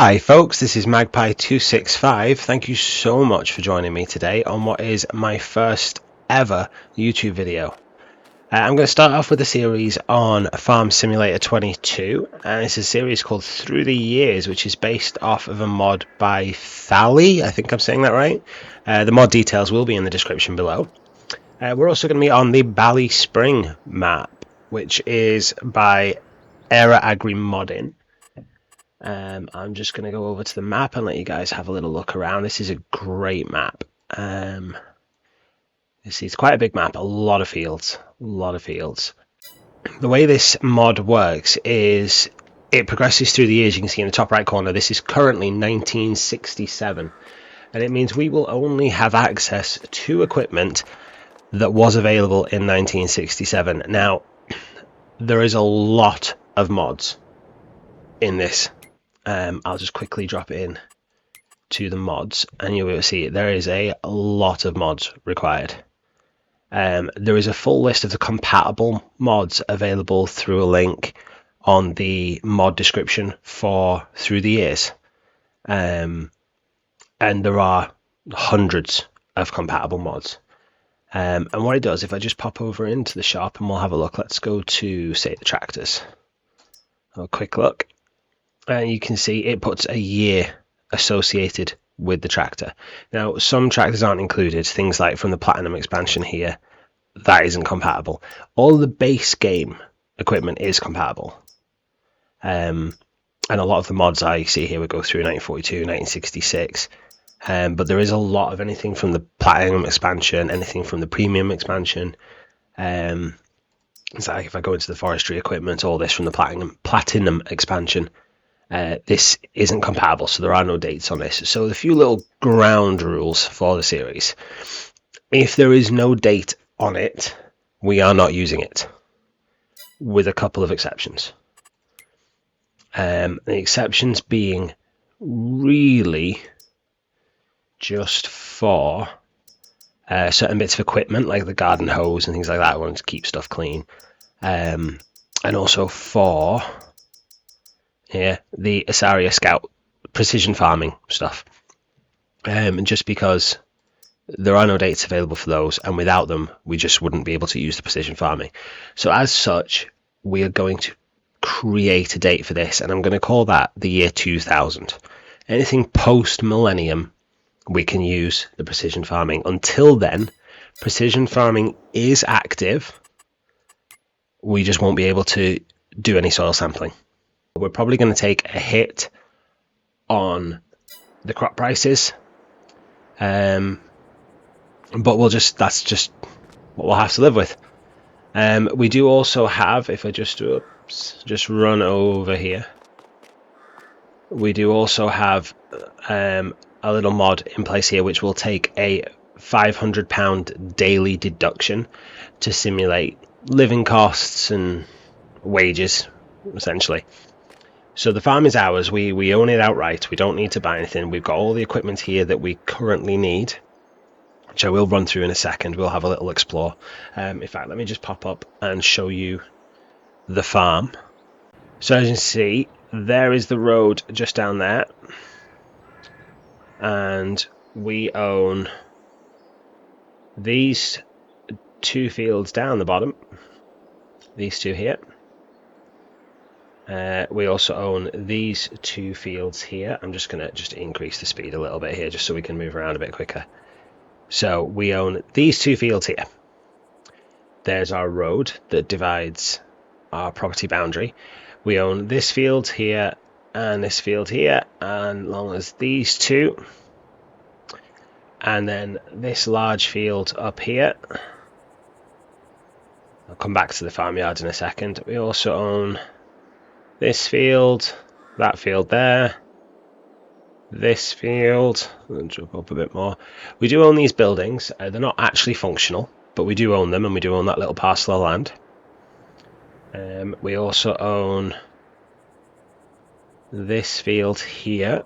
Hi folks, this is Magpie265. Thank you so much for joining me today on what is my first ever YouTube video. I'm going to start off with a series on Farm Simulator 22, and it's a series called Through the Years, which is based off of a mod by Thalley. I think I'm saying that right. The mod details will be in the description below. We're also going to be on the Ballyspring map, which is by Eire Agri modding. I'm just going to go over to the map and let you guys have a little look around. This is a great map. You see, it's quite a big map, a lot of fields. The way this mod works is it progresses through the years. You can see in the top right corner, this is currently 1967. And it means we will only have access to equipment that was available in 1967. Now, there is a lot of mods in this. I'll just quickly drop in to the mods and you will see there is a lot of mods required. There is a full list of the compatible mods available through a link on the mod description for Through the Years. And there are hundreds of compatible mods. And what it does, if I just pop over into the shop and we'll have a look, let's go to, say, the tractors. Have a quick look. And you can see it puts a year associated with the tractor. Now, some tractors aren't included, things like from the Platinum expansion here, that isn't compatible. All the base game equipment is compatible. And a lot of the mods I see here would go through 1942, 1966. But there is a lot of anything from the Platinum expansion, anything from the Premium expansion. It's like if I go into the forestry equipment, all this from the Platinum expansion. This isn't compatible, so there are no dates on this. So a few little ground rules for the series. If there is no date on it, we are not using it, with a couple of exceptions. The exceptions being really just for certain bits of equipment, like the garden hose and things like that. I want to keep stuff clean. And also for the Eire Scout precision farming stuff. And just because there are no dates available for those, and without them, we just wouldn't be able to use the precision farming. So as such, we are going to create a date for this, and I'm going to call that the year 2000. Anything post-millennium, we can use the precision farming. Until then, precision farming is active. We just won't be able to do any soil sampling. We're probably going to take a hit on the crop prices, but that's just what we'll have to live with. We do also have, if I just run over here, we do also have a little mod in place here which will take a £500 daily deduction to simulate living costs and wages, essentially. So the farm is ours. We own it outright. We don't need to buy anything. We've got all the equipment here that we currently need, which I will run through in a second. We'll have a little explore. In fact, let me just pop up and show you the farm. So as you can see, there is the road just down there. And we own these two fields down the bottom. These two here. We also own these two fields here. I'm just going to increase the speed a little bit here just so we can move around a bit quicker. So we own these two fields here. There's our road that divides our property boundary. We own this field here and this field here, and along as these two. And then this large field up here. I'll come back to the farmyard in a second. We also own this field, that field there, this field. I'll jump up a bit more. We do own these buildings. They're not actually functional, but we do own them, and we do own that little parcel of land. We also own this field here,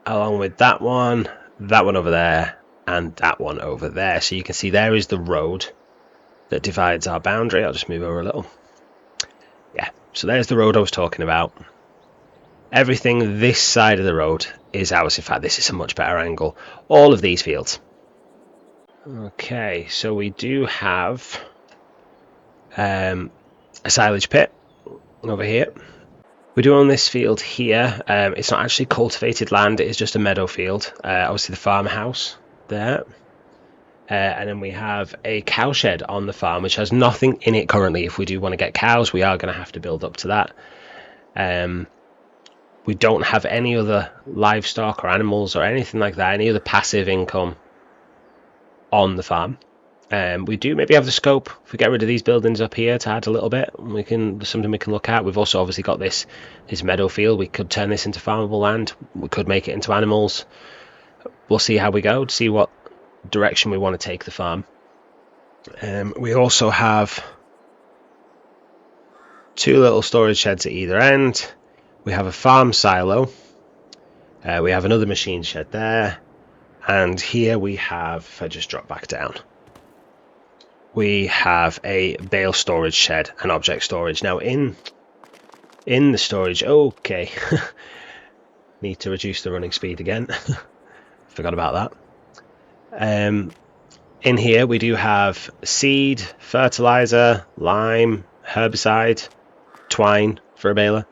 along with that one over there, and that one over there. So you can see there is the road that divides our boundary. I'll just move over a little. Yeah, so there's the road I was talking about. Everything this side of the road is ours. In fact, this is a much better angle. All of these fields. Okay, so we do have a silage pit over here. We do own this field here. It's not actually cultivated land, it is just a meadow field. Obviously the farmhouse there. And then we have a cow shed on the farm, which has nothing in it currently. If we do want to get cows, we are going to have to build up to that. We don't have any other livestock or animals or anything like that, any other passive income on the farm. We do maybe have the scope, if we get rid of these buildings up here, to add a little bit. There's something we can look at. We've also obviously got this meadow field. We could turn this into farmable land. We could make it into animals. We'll see how we go, to see what direction we want to take the farm. We also have 2 little storage sheds at either end. We have a farm silo. We have another machine shed there. And here we have, if I just drop back down, we have a bale storage shed and object storage. Now in the storage, okay, need to reduce the running speed again. Forgot about that. In here we do have seed, fertilizer, lime, herbicide, twine for a baler.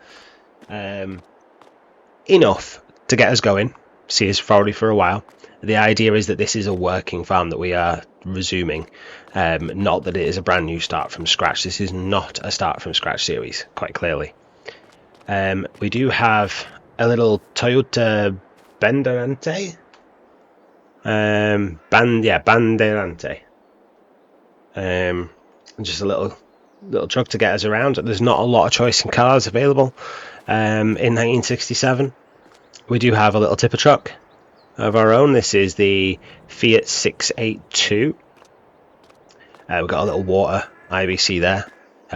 Enough to get us going, see us probably for a while. The idea is that this is a working farm that we are resuming, not that it is a brand new start from scratch. This is not a start from scratch series, quite clearly. We do have a little Toyota Bandeirante. Bandeirante. Just a little truck to get us around. There's not a lot of choice in cars available in 1967. We do have a little tipper truck of our own. This is the Fiat 682. We've got a little water IBC there.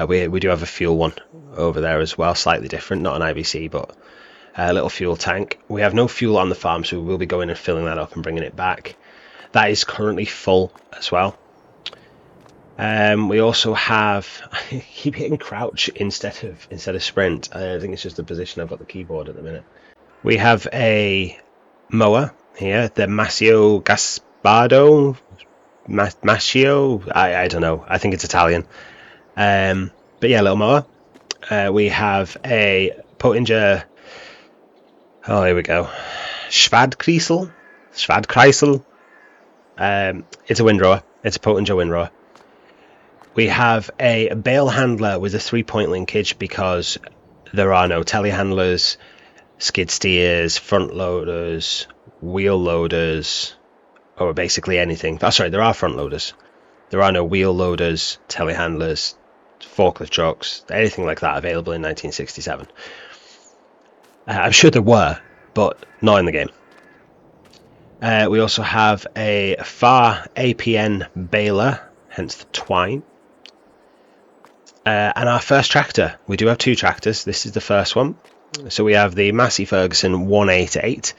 We do have a fuel one over there as well, slightly different, not an IBC, but a little fuel tank. We have no fuel on the farm, so we will be going and filling that up and bringing it back. That is currently full as well. We also have, I keep hitting crouch instead of sprint. I think it's just the position I've got the keyboard at the minute. We have a mower here, the Mascio Gaspardo. Mascio, I don't know, I think it's Italian. But yeah, little mower. We have a Pottinger, oh here we go, Schwadkreisel. It's a windrower, it's a Pottinger windrower. We have a bale handler with a 3-point linkage because there are no telehandlers, skid steers, front loaders, wheel loaders, or basically anything. Oh, sorry, there are front loaders. There are no wheel loaders, telehandlers, forklift trucks, anything like that available in 1967. I'm sure there were, but not in the game. We also have a Far APN baler, hence the twine. And our first tractor. We do have 2 tractors. This is the first one. So we have the Massey Ferguson 188.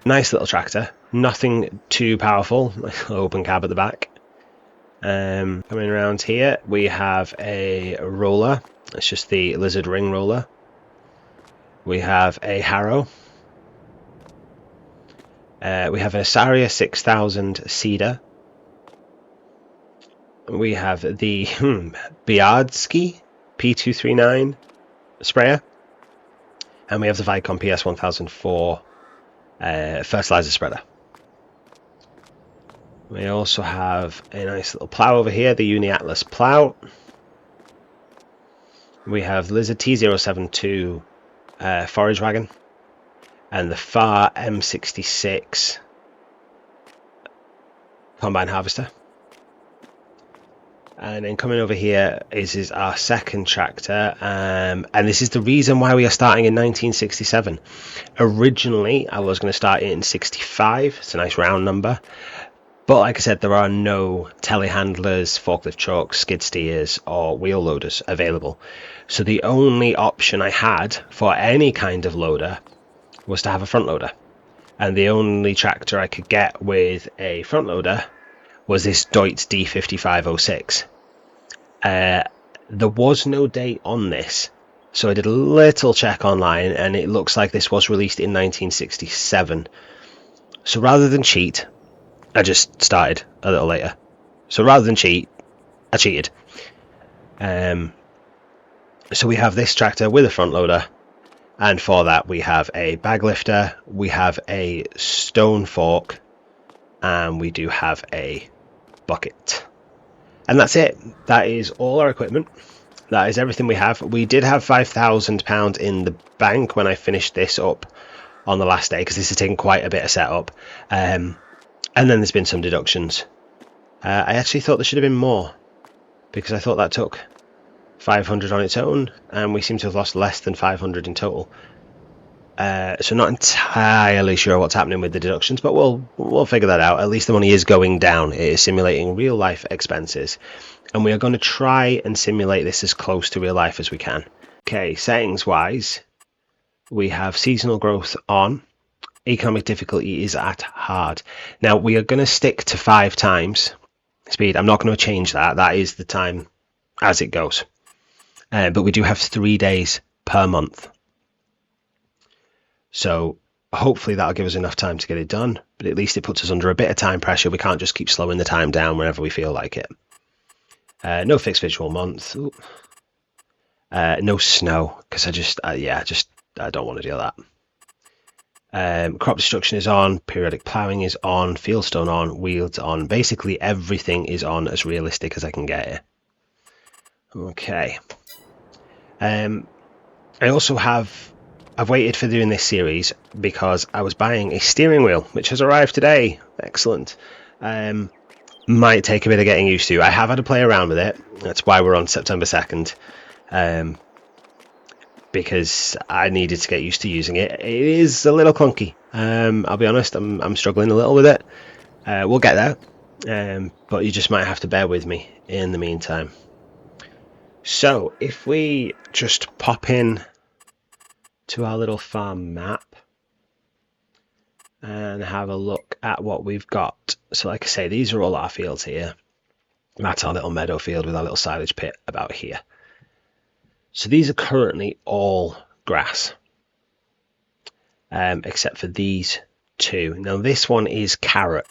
Nice little tractor. Nothing too powerful. Open cab at the back. Coming around here, we have a roller. It's just the Lizard Ring roller. We have a harrow. We have an Asaria 6000 seeder. We have the Biardsky P239 sprayer. And we have the Vicon PS1004 fertilizer spreader. We also have a nice little plough over here, the Uni Atlas plough. We have Lizard T072 forage wagon. And the Far M66 combine harvester. And then coming over here is our second tractor, and this is the reason why we are starting in 1967. Originally, I was going to start it in 65. It's a nice round number. But like I said, there are no telehandlers, forklift trucks, skid steers, or wheel loaders available. So the only option I had for any kind of loader was to have a front loader. And the only tractor I could get with a front loader was this Deutz D5506. There was no date on this So I did a little check online, and it looks like this was released in 1967. So rather than cheat, I just started a little later. So rather than cheat, I cheated. So we have this tractor with a front loader, and for that we have a bag lifter, we have a stone fork, and we do have a bucket. And that's it. That is all our equipment. That is everything we have. We did have £5,000 in the bank when I finished this up on the last day, because this has taken quite a bit of setup. And then there's been some deductions. I actually thought there should have been more, because I thought that took 500 on its own, and we seem to have lost less than 500 in total. So not entirely sure what's happening with the deductions, but we'll figure that out. At least the money is going down. It is simulating real life expenses, and we are going to try and simulate this as close to real life as we can. Okay, settings wise, we have seasonal growth on. Economic difficulty is at hard. Now we are going to stick to 5 times speed. I'm not going to change that. That is the time as it goes. But we do have 3 days per month. So hopefully that'll give us enough time to get it done, but at least it puts us under a bit of time pressure. We can't just keep slowing the time down whenever we feel like it. No fixed visual month. No snow, because I don't want to deal with that. Crop destruction is on, periodic ploughing is on, fieldstone on, wheels on. Basically everything is on as realistic as I can get it. Okay. I've waited for doing this series because I was buying a steering wheel, which has arrived today. Excellent. Might take a bit of getting used to. I have had to play around with it. That's why we're on September 2nd. Because I needed to get used to using it. It is a little clunky. I'll be honest, I'm struggling a little with it. We'll get there. But you just might have to bear with me in the meantime. So if we just pop in to our little farm map and have a look at what we've got. So like I say, these are all our fields here. That's our little meadow field with our little silage pit about here. So these are currently all grass, except for these 2. Now this one is carrot,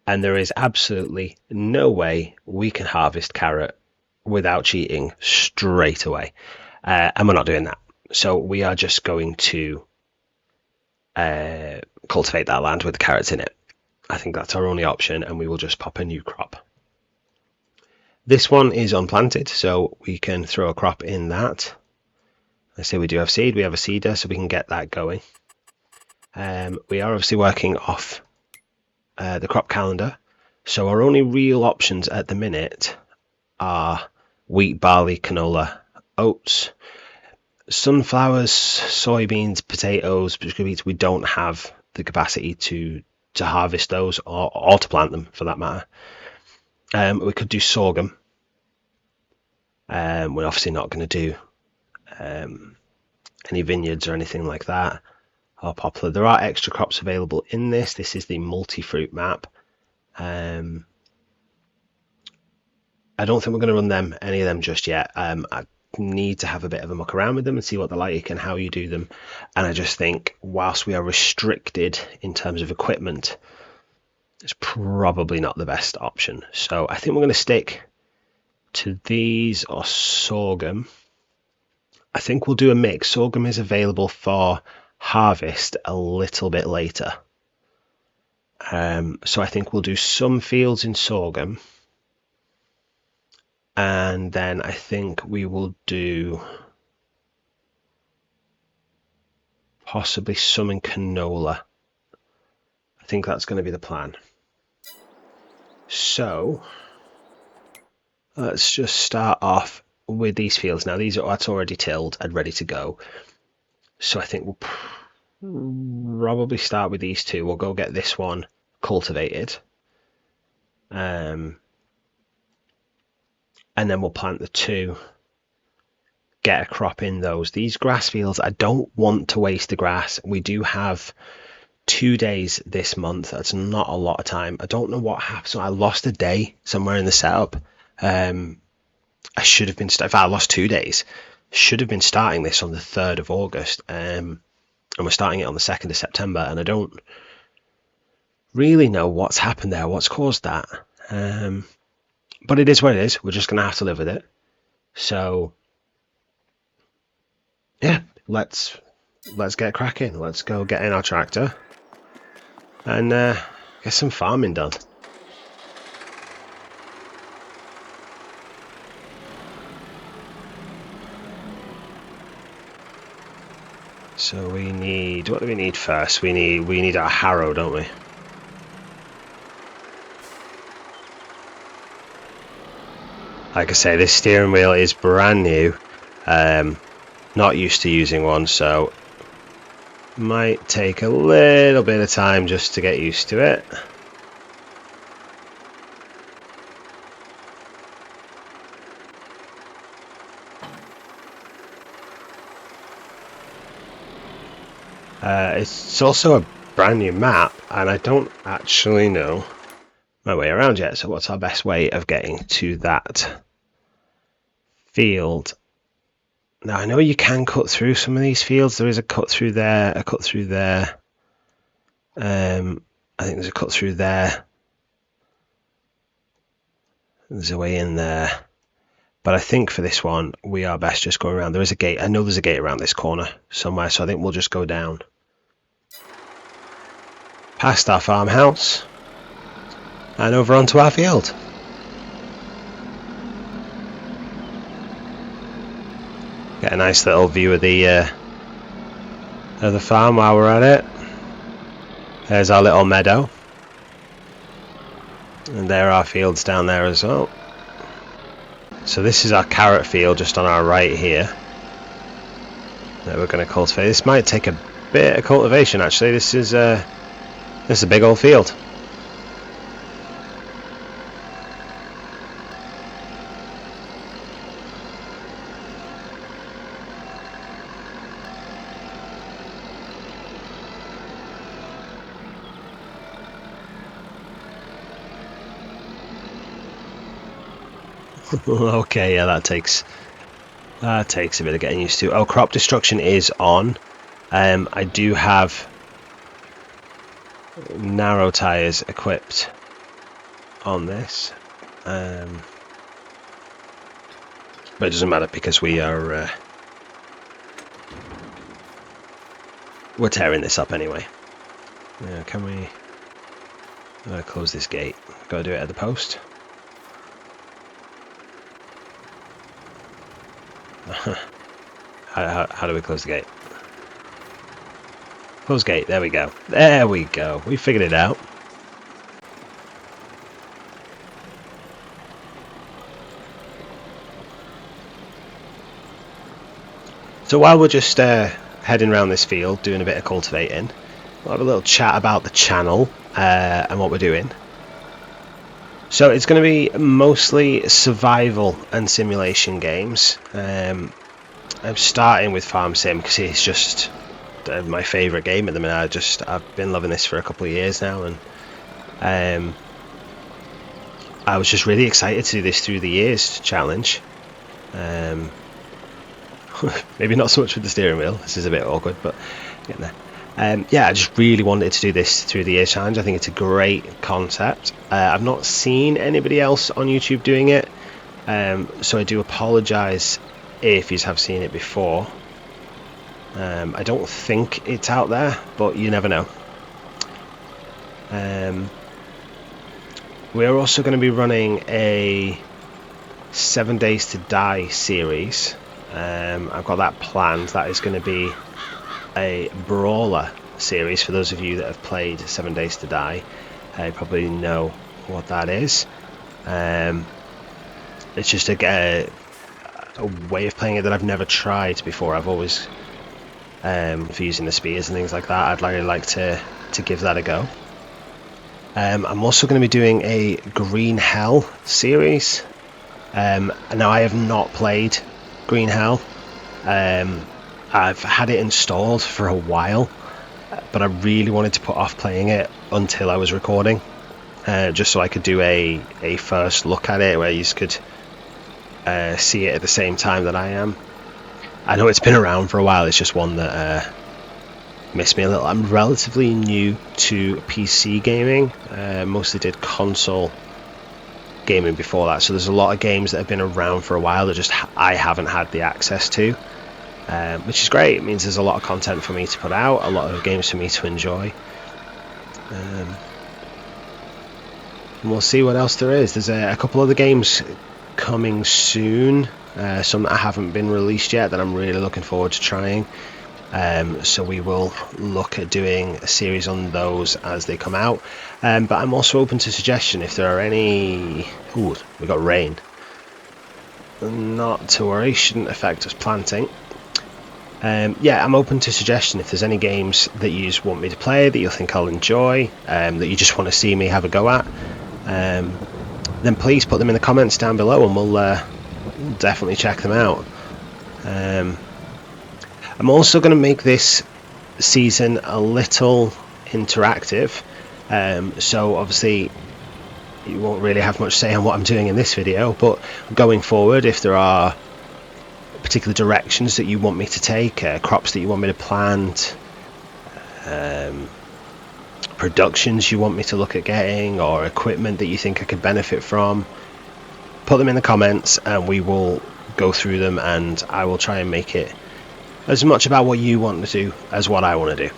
and there is absolutely no way we can harvest carrot without cheating straight away, and we're not doing that. So we are just going to cultivate that land with the carrots in it. I think that's our only option, and we will just pop a new crop. This one is unplanted, so we can throw a crop in that. I say we do have seed. We have a seeder, so we can get that going. We are obviously working off the crop calendar, so our only real options at the minute are wheat, barley, canola, oats, sunflowers, soybeans, potatoes, beans. We don't have the capacity to harvest those or to plant them for that matter. We could do sorghum. We're obviously not going to do any vineyards or anything like that, or poplar. There are extra crops available in this. This is the multi-fruit map. I don't think we're going to run any of them just yet. I need to have a bit of a muck around with them and see what they're like and how you do them. And I just think whilst we are restricted in terms of equipment, it's probably not the best option. So I think we're going to stick to these or sorghum. I think we'll do a mix. Sorghum is available for harvest a little bit later. So I think we'll do some fields in sorghum. And then I think we will do possibly some in canola. I think that's going to be the plan. So let's just start off with these fields. Now that's already tilled and ready to go. So I think we'll probably start with these 2. We'll go get this one cultivated. And then we'll plant the 2, get a crop in those. These grass fields, I don't want to waste the grass. We do have 2 days this month. That's not a lot of time. I don't know what happened. So I lost a day somewhere in the setup. I should have been, in fact, I lost 2 days. should have been starting this on the 3rd of August, and we're starting it on the 2nd of September, and I don't really know what's happened there, what's caused that. But it is what it is. We're just going to have to live with it. So, yeah, let's get cracking. Let's go get in our tractor and get some farming done. So we need, what do we need first? We need our harrow, don't we? Like I say, this steering wheel is brand new. Not used to using one, so might take a little bit of time just to get used to it. It's also a brand new map, and I don't actually know my way around yet. So what's our best way of getting to that field? Now I know you can cut through some of these fields. There is a cut through there, a cut through there. I think there's a cut through there. There's a way in there. But I think for this one, we are best just going around. There is a gate. I know there's a gate around this corner somewhere, so I think we'll just go down. Past our farmhouse. And over onto our field. Get a nice little view of the farm while we're at it. There's our little meadow. And there are our fields down there as well. So this is our carrot field just on our right here that we're going to cultivate. This might take a bit of cultivation actually. This is a big old field. Okay, yeah, that takes a bit of getting used to. Oh, crop destruction is on. I do have narrow tires equipped on this, but it doesn't matter because we're tearing this up anyway. Can we close this gate? Gotta do it at the post. How do we close the gate? Close gate, there we go. There we go. We figured it out. So while we're just heading around this field, doing a bit of cultivating, we'll have a little chat about the channel and what we're doing. So it's going to be mostly survival and simulation games. I'm starting with Farm Sim because it's just my favourite game at the minute. I've been loving this for a couple of years now, and I was just really excited to do this through the years challenge. Maybe not so much with the steering wheel. This is a bit awkward, but getting there. Yeah, I just really wanted to do this through the years challenge. I think it's a great concept. I've not seen anybody else on YouTube doing it, so I do apologise if you have seen it before. I don't think it's out there, but you never know. We're also going to be running a 7 Days to Die series. I've got that planned. That is going to be a brawler series. For those of you that have played 7 Days to Die, I probably know what that is. It's just a way of playing it that I've never tried before. I've always for using the spears and things like that. I'd really like to give that a go. I'm also going to be doing a Green Hell series. Now I have not played Green Hell. I've had it installed for a while, but I really wanted to put off playing it until I was recording, just so I could do a first look at it where you could see it at the same time that I am. I know it's been around for a while, it's just one that missed me a little. I'm relatively new to PC gaming, mostly did console gaming before that, so there's a lot of games that have been around for a while that just I haven't had the access to, which is great. It means there's a lot of content for me to put out, a lot of games for me to enjoy, and we'll see what else there is. There's a couple other games coming soon, some that haven't been released yet that I'm really looking forward to trying. So we will look at doing a series on those as they come out, but I'm also open to suggestion if there are any. Ooh, we got rain. Not to worry, shouldn't affect us planting. Yeah, I'm open to suggestion if there's any games that you just want me to play that you think I'll enjoy, that you just want to see me have a go at, then please put them in the comments down below and we'll definitely check them out. I'm also going to make this season a little interactive, so obviously you won't really have much say on what I'm doing in this video, but going forward, if there are particular directions that you want me to take, crops that you want me to plant, productions you want me to look at getting, or equipment that you think I could benefit from, put them in the comments and we will go through them, and I will try and make it as much about what you want to do as what I want to do.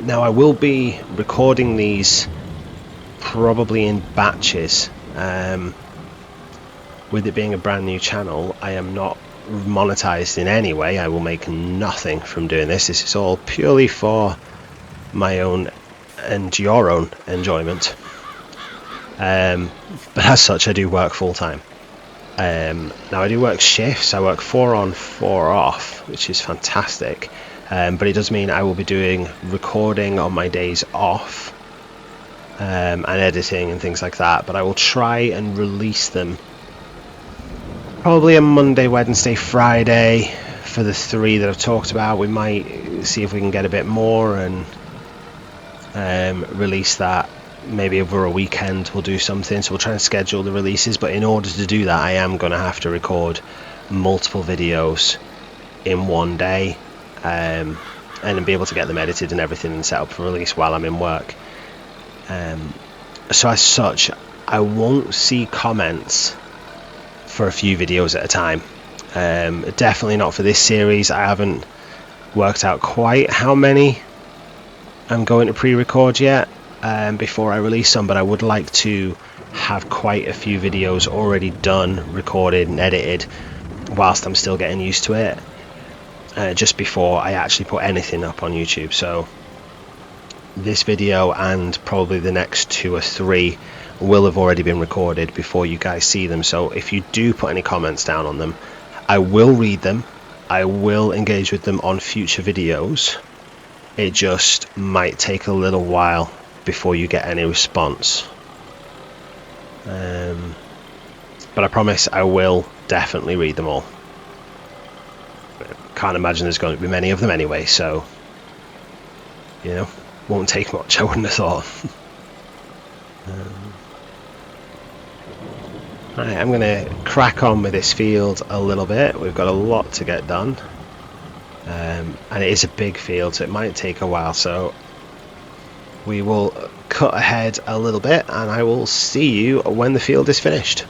Now I will be recording these probably in batches. With it being a brand new channel, I am not monetized in any way. I will make nothing from doing this. This is all purely for my own and your own enjoyment. But as such, I do work full time. Now I do work shifts. I work 4 on 4 off, which is fantastic, but it does mean I will be doing recording on my days off, and editing and things like that, but I will try and release them probably a Monday, Wednesday, Friday for the 3 that I've talked about. We might see if we can get a bit more and release that maybe over a weekend. We'll do something, so we'll try and schedule the releases, but in order to do that I am going to have to record multiple videos in one day, and be able to get them edited and everything and set up for release while I'm in work. So as such, I won't see comments for a few videos at a time. Definitely not for this series. I haven't worked out quite how many I'm going to pre-record yet before I release them, but I would like to have quite a few videos already done, recorded and edited whilst I'm still getting used to it, just before I actually put anything up on YouTube. So this video and probably the next 2 or 3 will have already been recorded before you guys see them. So if you do put any comments down on them, I will read them, I will engage with them on future videos. It just might take a little while before you get any response, but I promise I will definitely read them all. Can't imagine there's going to be many of them anyway, so you know, won't take much, I wouldn't have thought. Right, I'm going to crack on with this field a little bit. We've got a lot to get done, and it is a big field, so it might take a while, so we will cut ahead a little bit and I will see you when the field is finished.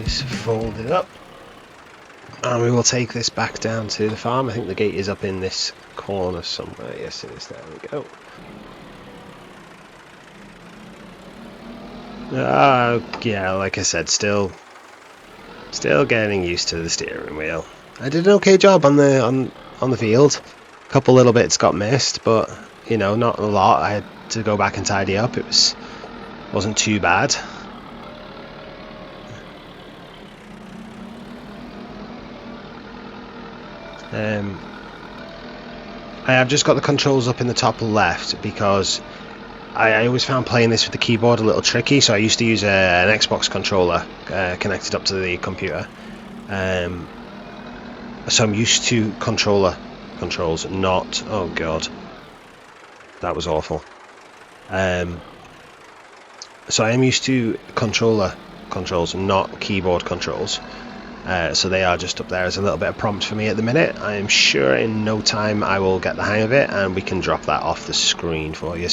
this folded up, and we will take this back down to the farm. I think the gate is up in this corner somewhere. Yes, it is. There we go. Yeah, like I said, still getting used to the steering wheel. I did an okay job on the field. A couple little bits got missed, but you know, not a lot. I had to go back and tidy up. Wasn't too bad. I have just got the controls up in the top left because I always found playing this with the keyboard a little tricky. So I used to use an Xbox controller connected up to the computer. So I'm used to controller controls, not... Oh god, that was awful. So I am used to controller controls, not keyboard controls. So they are just up there as a little bit of prompt for me at the minute. I am sure in no time I will get the hang of it and we can drop that off the screen for you.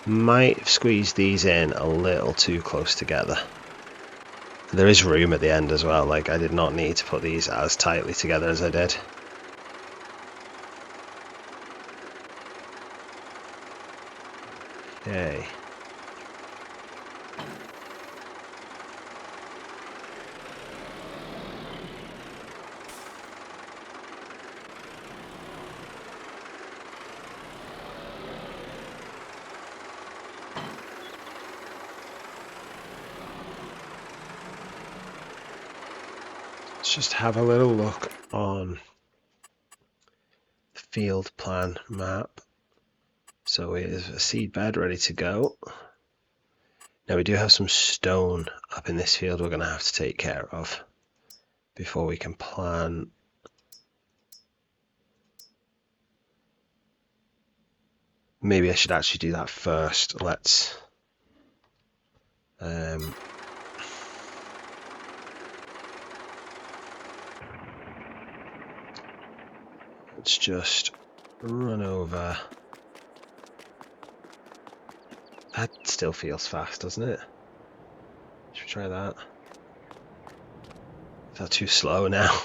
Might squeeze these in a little too close together. There is room at the end as well, like I did not need to put these as tightly together as I did. Okay. Let's just have a little look on the field plan map. So here's a seed bed ready to go. Now we do have some stone up in this field we're going to have to take care of before we can plan. Maybe I should actually do that first. Let's just run over. That still feels fast, doesn't it? Should we try that? Is that too slow now?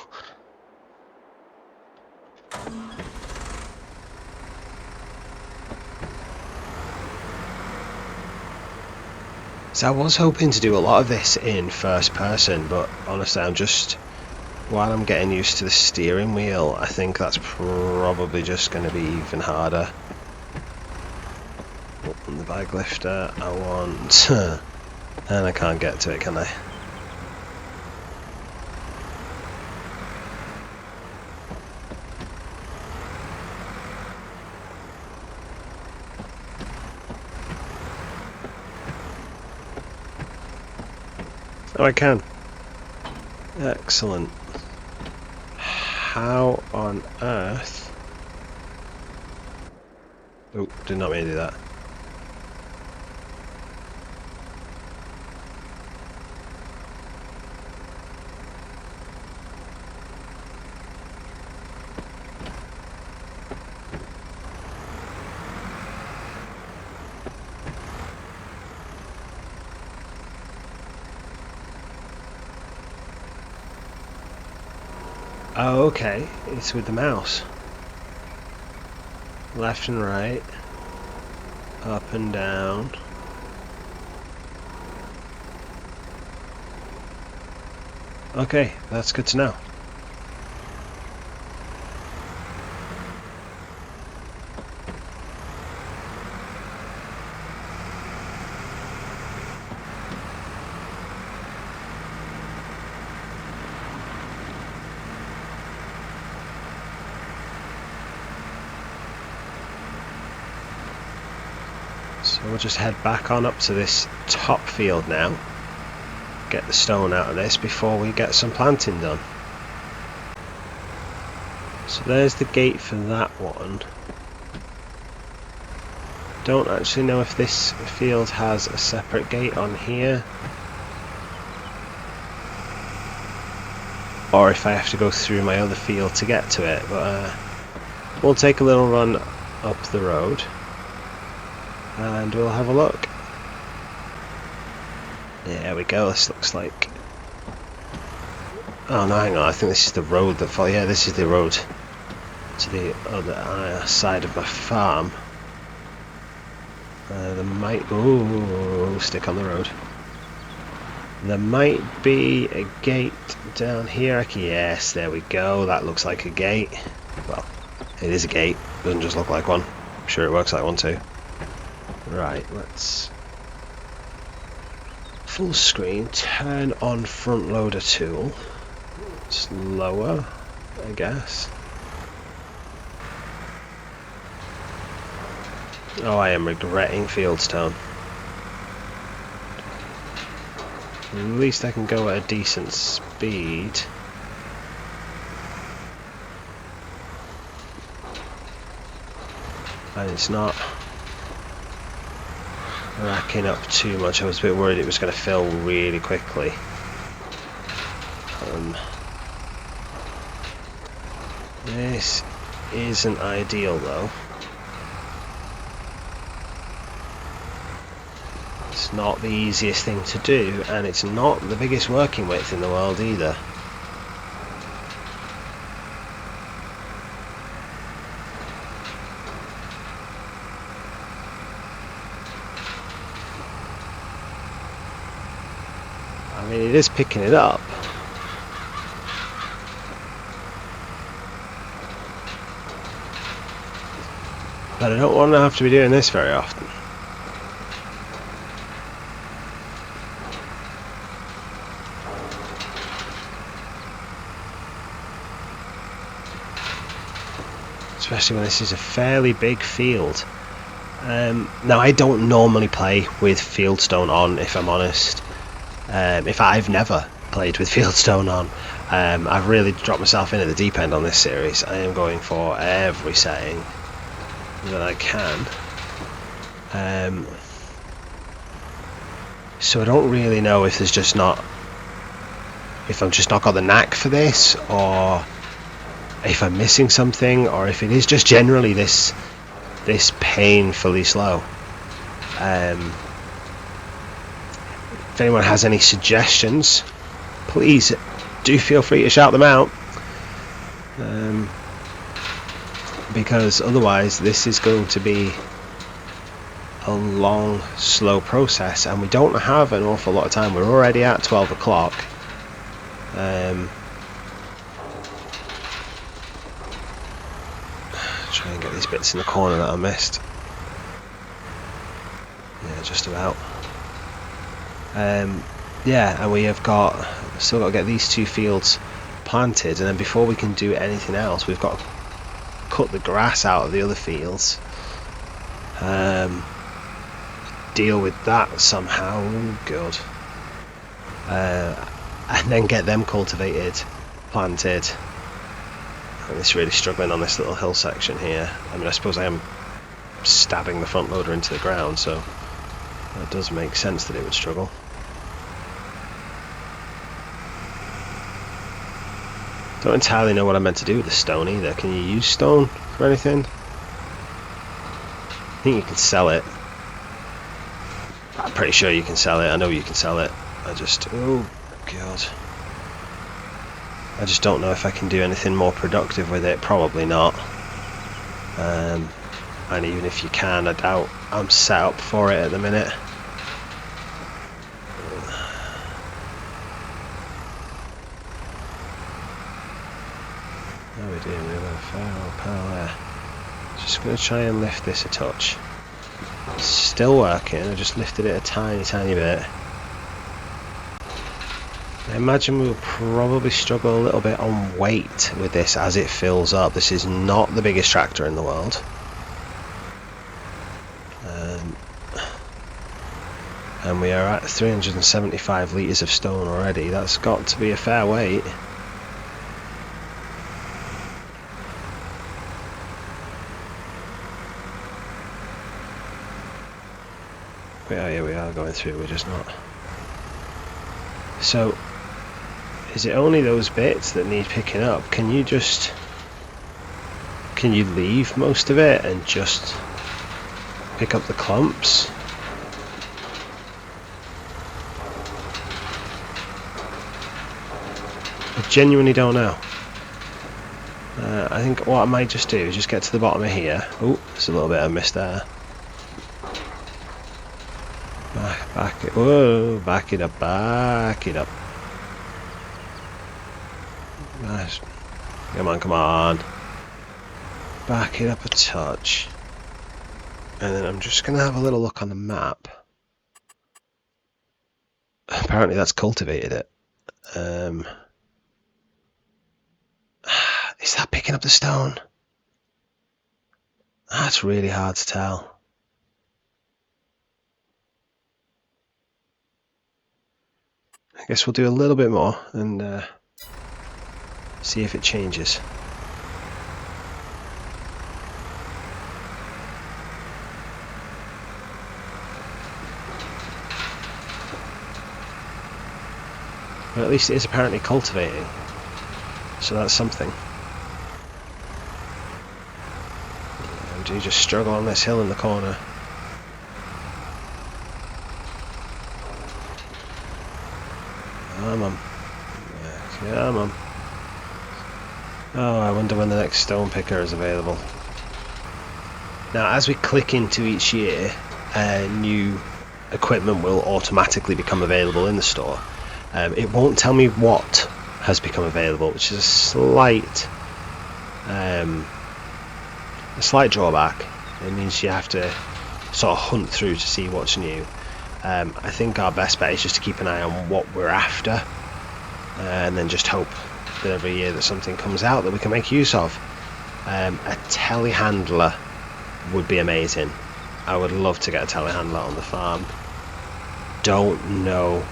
So I was hoping to do a lot of this in first person, but honestly while I'm getting used to the steering wheel, I think that's probably just going to be even harder. Open the bag lifter, I want... and I can't get to it, can I? Oh, I can. Excellent. How on earth... Oh, did not mean to do that. Oh, okay. It's with the mouse. Left and right. Up and down. Okay, that's good to know. So we'll just head back on up to this top field now. Get the stone out of this before we get some planting done. So there's the gate for that one. Don't actually know if this field has a separate gate on here, or if I have to go through my other field to get to it, but we'll take a little run up the road and we'll have a look. There we go. This looks like... Oh no, hang on, I think this is the road that follows. Yeah, this is the road to the other side of my farm. There might... Ooh, stick on the road. There might be a gate down here. Yes, there we go. That looks like a gate. Well, it is a gate. Doesn't just look like one. I'm sure it works like one too. Right, let's... Full screen, turn on front loader tool. Slower, I guess. Oh, I am regretting Fieldstone. At least I can go at a decent speed. And it's not racking up too much. I was a bit worried it was going to fill really quickly. This isn't ideal though. It's not the easiest thing to do, and it's not the biggest working width in the world either. I mean, it is picking it up. But I don't want to have to be doing this very often. Especially when this is a fairly big field. Now, I don't normally play with Fieldstone on, if I'm honest. In fact, I've never played with Fieldstone on. I've really dropped myself into the deep end on this series. I am going for every setting that I can. So I don't really know if there's just not... if I've just not got the knack for this, or if I'm missing something, or if it is just generally this painfully slow. If anyone has any suggestions, please do feel free to shout them out, because otherwise this is going to be a long, slow process, and we don't have an awful lot of time. We're already at 12 o'clock. Try and get these bits in the corner that I missed. Yeah, just about. Yeah, and we have still got to get these two fields planted, and then before we can do anything else, we've got to cut the grass out of the other fields, deal with that somehow. Oh, God. And then get them cultivated, planted. I'm just really struggling on this little hill section here. I mean, I suppose I am stabbing the front loader into the ground, so that does make sense that it would struggle. Don't entirely know what I meant to do with the stone either. Can you use stone for anything? I think you can sell it. I'm pretty sure you can sell it. I know you can sell it. Oh God. I just don't know if I can do anything more productive with it. Probably not. And even if you can, I doubt I'm set up for it at the minute. How are we doing? We have a fair old pal there. Just going to try and lift this a touch. It's still working. I just lifted it a tiny bit. I imagine we'll probably struggle a little bit on weight with this as it fills up. This is not the biggest tractor in the world. And we are at 375 litres of stone already. That's got to be a fair weight. Here we are going through, we're just not. So, is it only those bits that need picking up? Can Can you leave most of it and just pick up the clumps? I genuinely don't know. I think what I might just do is just get to the bottom of here. Oh, there's a little bit I missed there. Whoa, back it up, back it up. Nice. Come on, come on. Back it up a touch. And then I'm just going to have a little look on the map. Apparently that's cultivated it. Is that picking up the stone? That's really hard to tell. I guess we'll do a little bit more and see if it changes. But at least it is apparently cultivating, so that's something. And do you just struggle on this hill in the corner? Come on. Come on. Oh, I wonder when the next stone picker is available. Now, as we click into each year, new equipment will automatically become available in the store. It won't tell me what has become available, which is a slight drawback. It means you have to sort of hunt through to see what's new. I think our best bet is just to keep an eye on what we're after, and then just hope that every year that something comes out that we can make use of. A telehandler would be amazing. I would love to get a telehandler on the farm. Don't know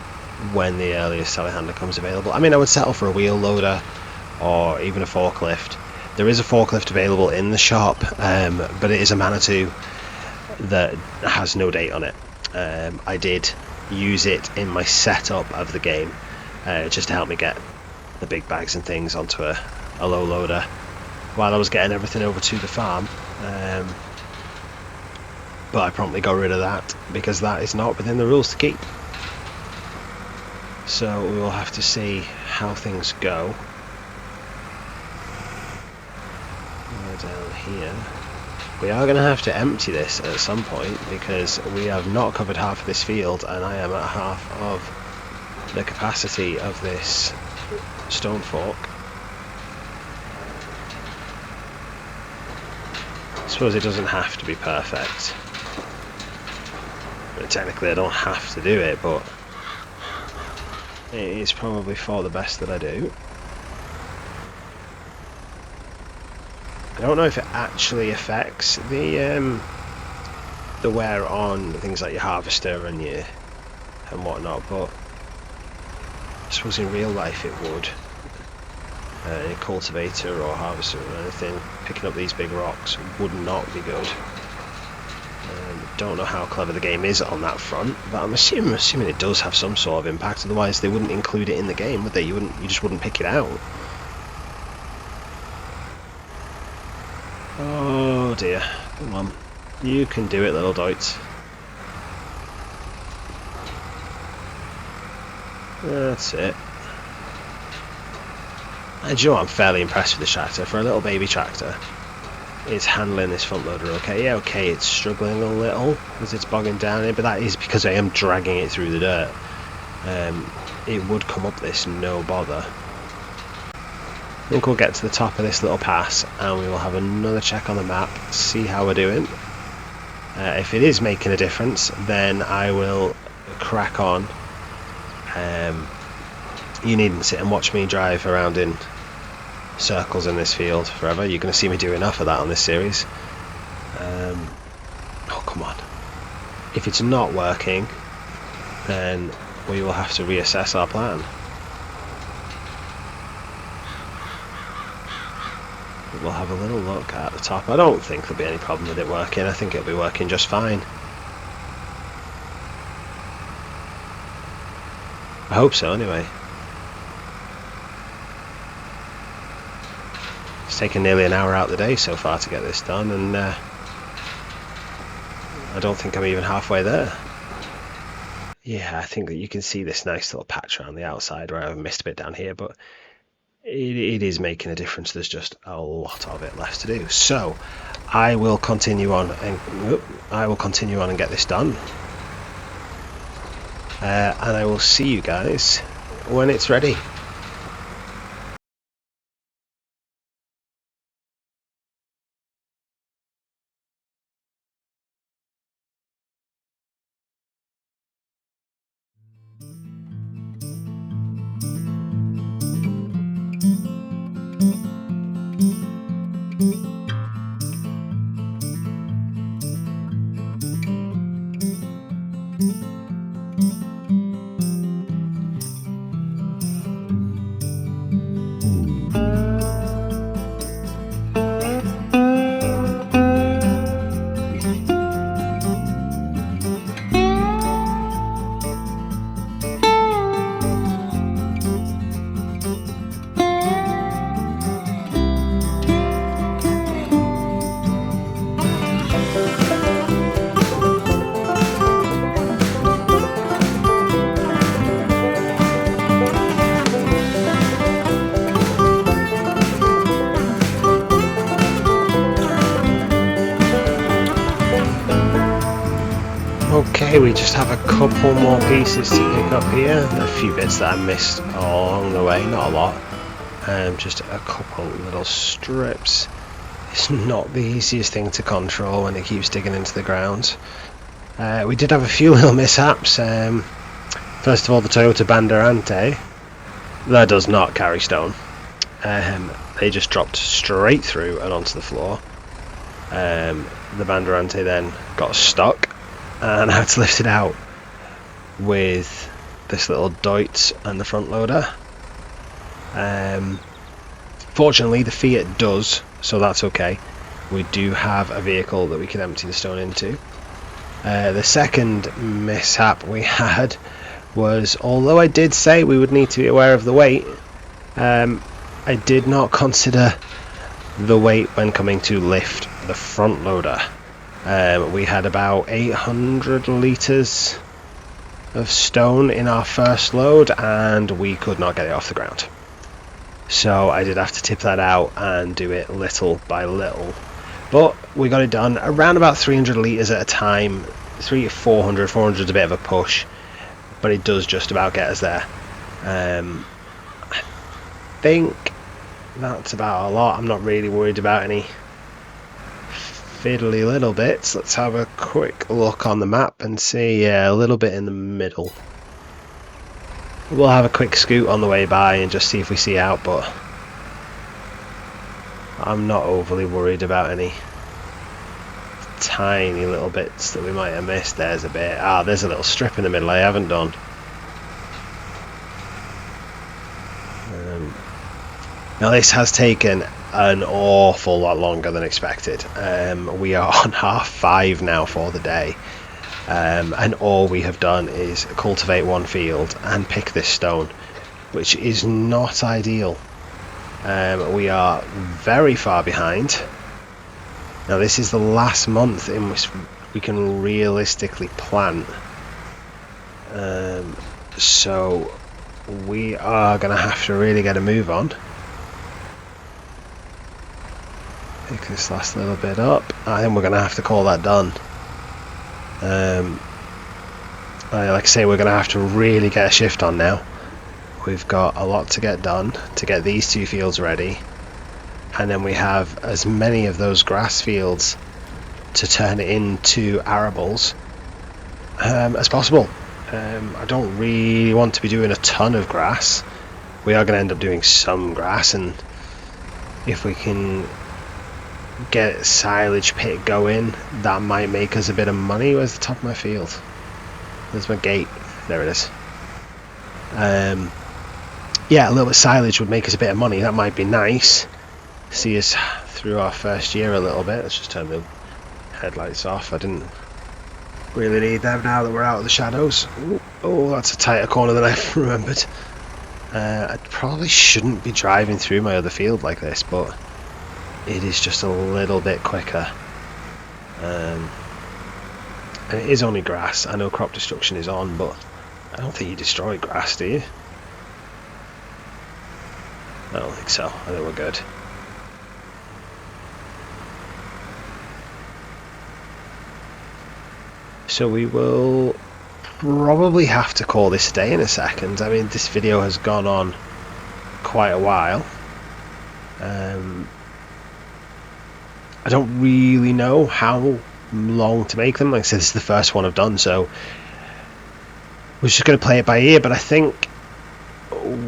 when the earliest telehandler comes available. I mean, I would settle for a wheel loader or even a forklift. There is a forklift available in the shop, but it is a Manitou that has no date on it. I did use it in my setup of the game, just to help me get the big bags and things onto a low loader while I was getting everything over to the farm. But I promptly got rid of that because that is not within the rules to keep. So we will have to see how things go. Down here. We are going to have to empty this at some point because we have not covered half of this field, and I am at half of the capacity of this stone fork. I suppose it doesn't have to be perfect. Technically I don't have to do it, but it is probably for the best that I do. I don't know if it actually affects the wear on things like your harvester and whatnot, but I suppose in real life it would. A cultivator or harvester or anything picking up these big rocks would not be good. Don't know how clever the game is on that front, but I'm assuming it does have some sort of impact. Otherwise, they wouldn't include it in the game, would they? You just wouldn't pick it out. Oh dear! Come on, you can do it, little doits. That's it. And you know what? I'm fairly impressed with this tractor. For a little baby tractor, it's handling this front loader okay. Yeah, okay, it's struggling a little as it's bogging down in, but that is because I am dragging it through the dirt. It would come up this no bother. I think we'll get to the top of this little pass and we will have another check on the map, see how we're doing. If it is making a difference, then I will crack on. You needn't sit and watch me drive around in circles in this field forever. You're going to see me do enough of that on this series. Oh, come on. If it's not working, then we will have to reassess our plan. We'll have a little look at the top. I don't think there'll be any problem with it working. I think it'll be working just fine. I hope so anyway. It's taken nearly an hour out of the day so far to get this done, and I don't think I'm even halfway there. Yeah, I think that you can see this nice little patch around the outside where I've missed a bit down here, but it is making a difference. There's just a lot of it left to do. So I will continue on and get this done. And I will see you guys when it's ready. Okay, we just have a couple more pieces to pick up here. A few bits that I missed along the way, not a lot. Just a couple little strips. It's not the easiest thing to control when it keeps digging into the ground. We did have a few little mishaps. First of all, the Toyota Banderante. That does not carry stone. They just dropped straight through and onto the floor. The Banderante then got stuck, and I had to lift it out with this little Deutz and the front loader. Fortunately the Fiat does, so that's okay. We do have a vehicle that we can empty the stone into. The second mishap we had was, although I did say we would need to be aware of the weight, I did not consider the weight when coming to lift the front loader. We had about 800 litres of stone in our first load, and we could not get it off the ground. So I did have to tip that out and do it little by little. But we got it done around about 300 litres at a time. 300 to 400, 400 is a bit of a push, but it does just about get us there. I think that's about a lot. I'm not really worried about any fiddly little bits. Let's have a quick look on the map and see. A little bit in the middle. We'll have a quick scoot on the way by and just see if we see out, but I'm not overly worried about any tiny little bits that we might have missed. There's a bit. There's a little strip in the middle I haven't done. Now this has taken an awful lot longer than expected. We are on half 5 now for the day, and all we have done is cultivate one field and pick this stone, which is not ideal. We are very far behind. Now this is the last month in which we can realistically plant, so we are going to have to really get a move on. Pick this last little bit up. I think we're going to have to call that done. Like I say, we're going to have to really get a shift on now. We've got a lot to get done to get these 2 fields ready, and then we have as many of those grass fields to turn it into arables as possible. I don't really want to be doing a ton of grass. We are going to end up doing some grass, and if we can get silage pit going, that might make us a bit of money. Where's the top of my field? There's my gate. There it is. Yeah, a little bit of silage would make us a bit of money. That might be nice. See us through our first year a little bit. Let's just turn the headlights off. I didn't really need them now that we're out of the shadows. Ooh, oh, that's a tighter corner than I remembered. I probably shouldn't be driving through my other field like this, but it is just a little bit quicker. And it is only grass. I know crop destruction is on, but I don't think you destroy grass, do you? I don't think so. I think we're good. So we will probably have to call this a day in a second. I mean, this video has gone on quite a while. I don't really know how long to make them. Like I said, this is the first one I've done, so we're just going to play it by ear. But I think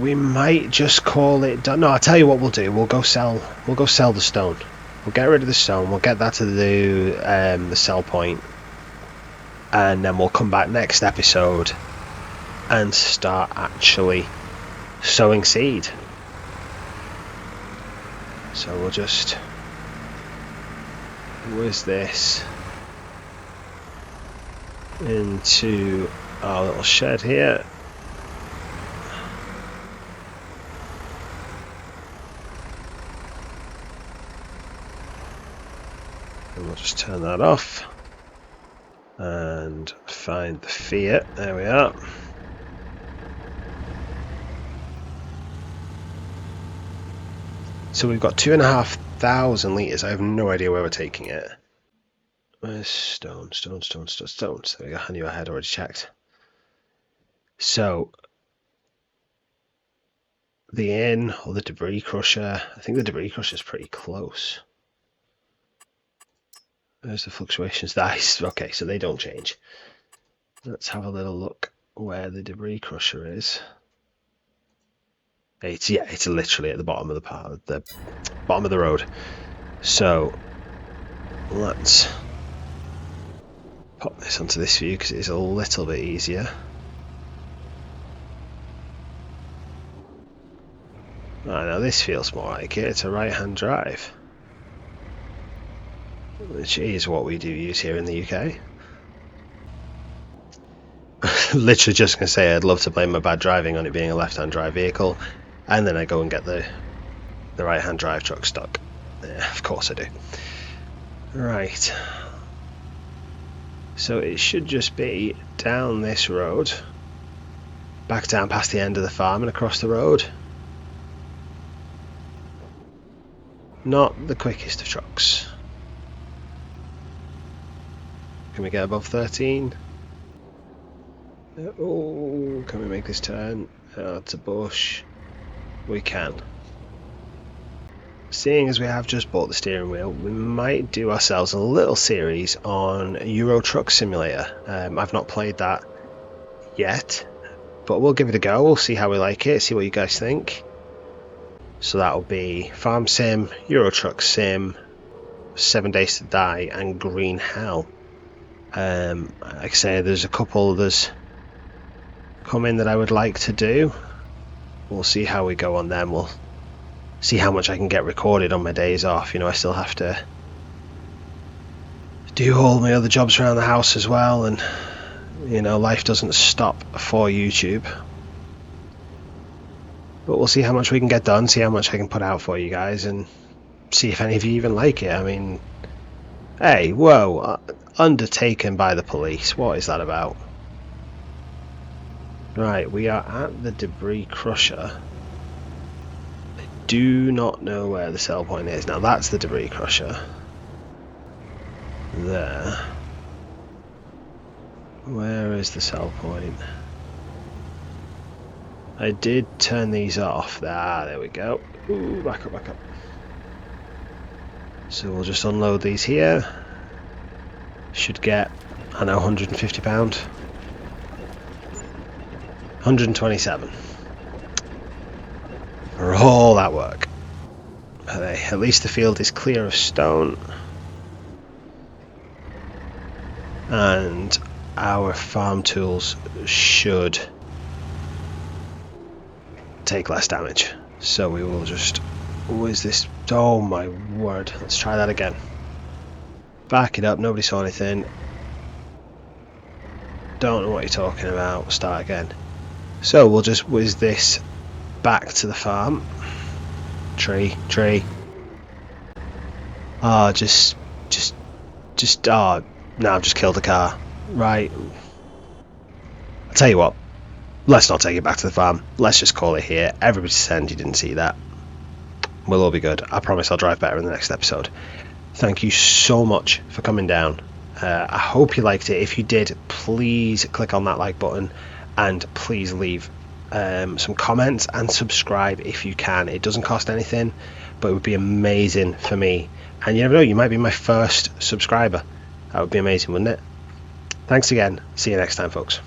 we might just call it done. No, I'll tell you what we'll do. We'll go sell the stone. We'll get rid of the stone. We'll get that to the sell point, and then we'll come back next episode and start actually sowing seed. So we'll just whiz this into our little shed here. And we'll just turn that off and find the Fiat. There we are. So we've got 2,500 litres. I have no idea where we're taking it. Where's stones? There we go. I knew I had already checked. So the inn or the debris crusher. I think the debris crusher is pretty close. There's the fluctuations. Nice. Okay, so they don't change. Let's have a little look where the debris crusher is. It's literally at the bottom of the bottom of the road. So let's pop this onto this view because it's a little bit easier. I know this feels more like it. It's a right-hand drive, which is what we do use here in the UK. Literally just going to say I'd love to blame my bad driving on it being a left-hand drive vehicle, and then I go and get the right-hand drive truck stuck. Yeah, of course I do. Right. So it should just be down this road, back down past the end of the farm and across the road. Not the quickest of trucks. Can we get above 13? Oh, can we make this turn? It's a bush. We can. Seeing as we have just bought the steering wheel, we might do ourselves a little series on Euro Truck Simulator. I've not played that yet, but we'll give it a go. We'll see how we like it, see what you guys think. So that'll be Farm Sim, Euro Truck Sim, 7 Days to Die, and Green Hell. Like I say, there's a couple that's come in that I would like to do. We'll see how we go on them. We'll see how much I can get recorded on my days off. You know, I still have to do all my other jobs around the house as well, and you know, life doesn't stop for YouTube. But we'll see how much we can get done, see how much I can put out for you guys, and see if any of you even like it. I mean, hey, whoa, undertaken by the police. What is that about? Right, we are at the debris crusher. I do not know where the sell point is. Now that's the debris crusher. There. Where is the sell point? I did turn these off. There we go. Ooh, back up. So we'll just unload these here. Should get, I know, £150. 127 for all that work. At least the field is clear of stone, and our farm tools should take less damage. So we will just whiz this. Oh my word, let's try that again. Back it up, nobody saw anything. Don't know what you're talking about. Start again. So we'll just whiz this back to the farm. Tree. Oh, oh, no, I've just killed the car. Right. I'll tell you what, let's not take it back to the farm. Let's just call it here. Everybody send you didn't see that. We'll all be good. I promise I'll drive better in the next episode. Thank you so much for coming down. I hope you liked it. If you did, please click on that like button and please leave some comments and subscribe if you can. It doesn't cost anything, but it would be amazing for me. And you never know, you might be my first subscriber. That would be amazing, wouldn't it? Thanks again. See you next time, folks.